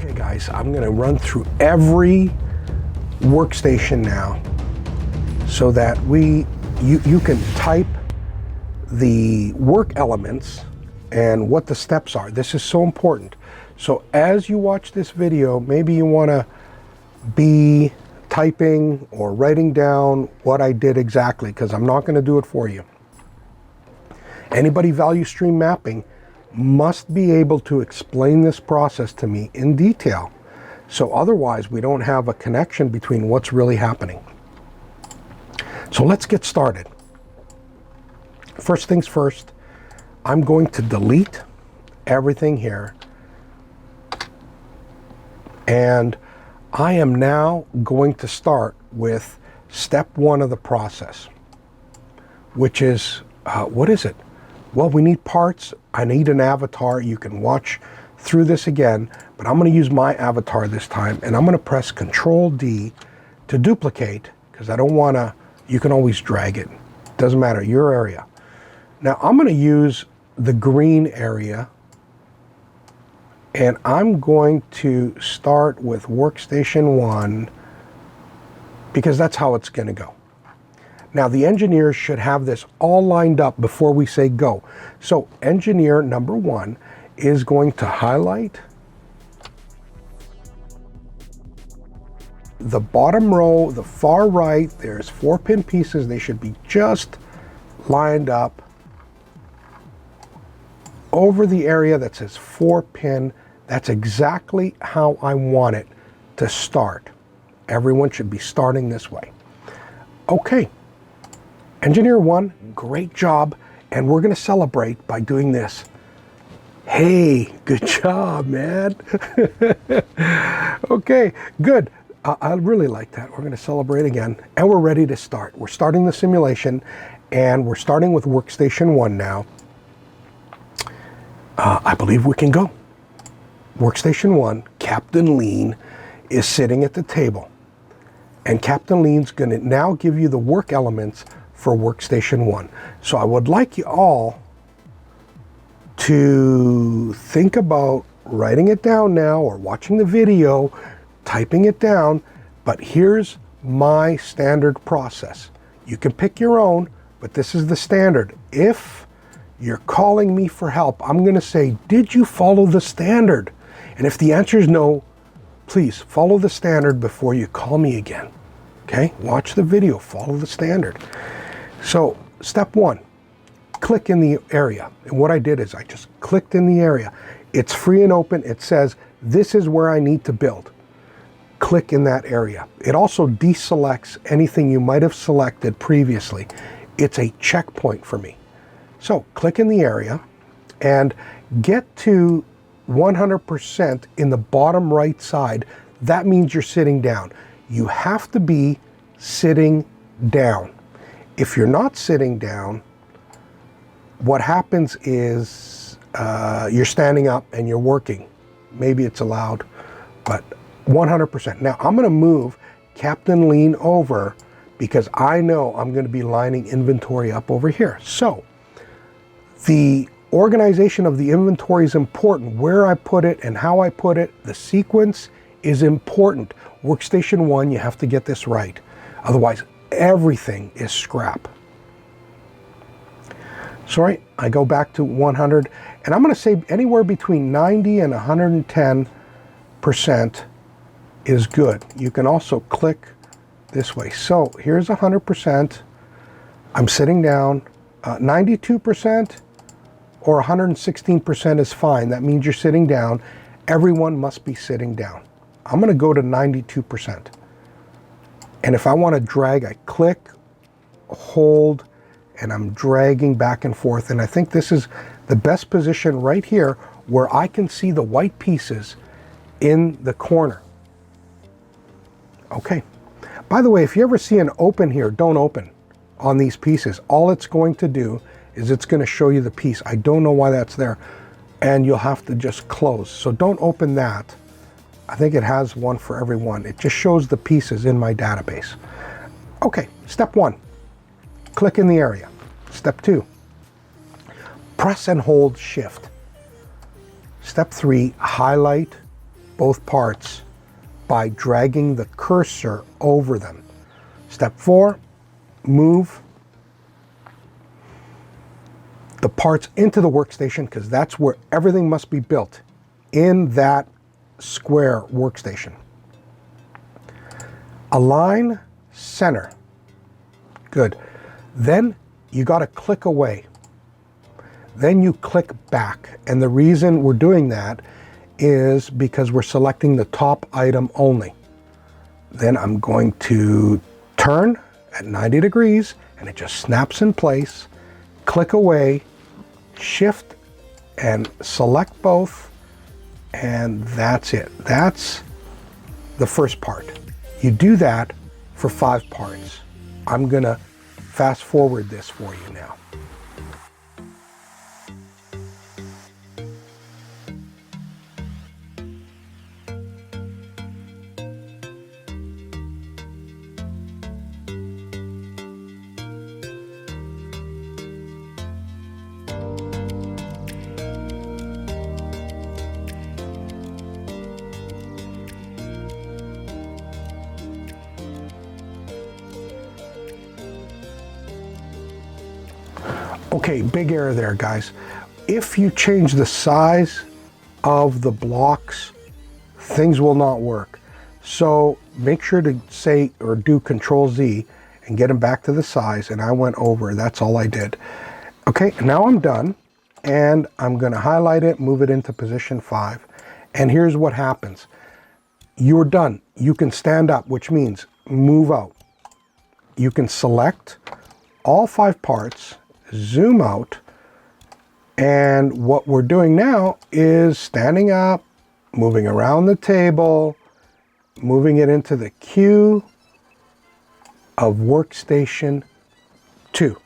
Okay guys, I'm going to run through every workstation now so that you can type the work elements and what the steps are. This is so important. So as you watch this video, maybe you want to be typing or writing down what I did exactly, because I'm not going to do it for you. Anybody value stream mapping must be able to explain this process to me in detail. So otherwise we don't have a connection between what's really happening. So let's get started. First things first, I'm going to delete everything here. And I am now going to start with step one of the process, which is, what is it? Well, we need parts. I need an avatar. You can watch through this again, but I'm going to use my avatar this time, and I'm going to press Control D to duplicate, because I don't want to, you can always drag it. Doesn't matter, your area. Now I'm going to use the green area, and I'm going to start with Workstation 1 because that's how it's going to go. Now the engineers should have this all lined up before we say go. So engineer number 1 is going to highlight the bottom row, the far right. There's 4 pin pieces. They should be just lined up over the area that says 4 pin. That's exactly how I want it to start. Everyone should be starting this way. Okay. Engineer 1, great job, and we're going to celebrate by doing this. Hey, good job, man. Okay, good. I really like that. We're going to celebrate again, and we're ready to start. We're starting the simulation, and we're starting with Workstation 1 now. I believe we can go. Workstation 1, Captain Lean is sitting at the table, and Captain Lean's going to now give you the work elements for Workstation 1. So I would like you all to think about writing it down now or watching the video, typing it down, but here's my standard process. You can pick your own, but this is the standard. If you're calling me for help, I'm going to say, did you follow the standard? And if the answer is no, please follow the standard before you call me again. Okay? Watch the video, follow the standard. So step 1, click in the area. And what I did is I just clicked in the area. It's free and open. It says, this is where I need to build. Click in that area. It also deselects anything you might have selected previously. It's a checkpoint for me. So click in the area and get to 100% in the bottom right side. That means you're sitting down. You have to be sitting down. If you're not sitting down, what happens is you're standing up and you're working. Maybe it's allowed, but 100%. Now I'm going to move Captain Lean over because I know I'm going to be lining inventory up over here. So the organization of the inventory is important. Where I put it and how I put it, the sequence is important. Workstation 1, you have to get this right. Otherwise, everything is scrap. So right, I go back to 100, and I'm going to say anywhere between 90 and 110% is good. You can also click this way. So here's 100%. I'm sitting down. 92% or 116% is fine. That means you're sitting down. Everyone must be sitting down. I'm going to go to 92%. And if I want to drag, I click, hold, and I'm dragging back and forth. And I think this is the best position right here where I can see the white pieces in the corner. Okay. By the way, if you ever see an open here, don't open on these pieces. All it's going to do is it's going to show you the piece. I don't know why that's there. And you'll have to just close. So don't open that. I think it has one for every one. It just shows the pieces in my database. Okay, step 1, click in the area. Step 2, press and hold shift. Step 3, highlight both parts by dragging the cursor over them. Step 4, move the parts into the workstation, because that's where everything must be built, in that square workstation. Align center. Good. Then you got to click away. Then you click back. And the reason we're doing that is because we're selecting the top item only. Then I'm going to turn at 90 degrees and it just snaps in place. Click away, shift and select both, and that's it. That's the first part. You do that for 5 parts. I'm gonna fast forward this for you now. Okay, big error there, guys. If you change the size of the blocks, things will not work. So make sure to say or do Control Z and get them back to the size. And I went over, that's all I did. Okay, now I'm done. And I'm gonna highlight it, move it into position 5. And here's what happens. You're done. You can stand up, which means move out. You can select all 5 parts, zoom out, and what we're doing now is standing up, moving around the table, moving it into the queue of workstation 2.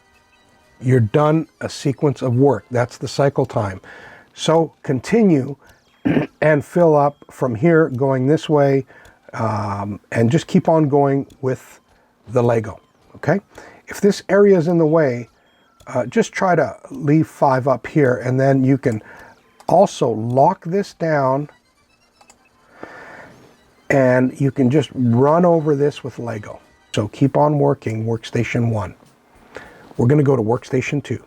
You're done a sequence of work. That's the cycle time. So continue and fill up from here going this way, and just keep on going with the Lego. Okay, if this area is in the way, just try to leave 5 up here, and then you can also lock this down and you can just run over this with Lego. So keep on working workstation 1. We're going to go to workstation 2.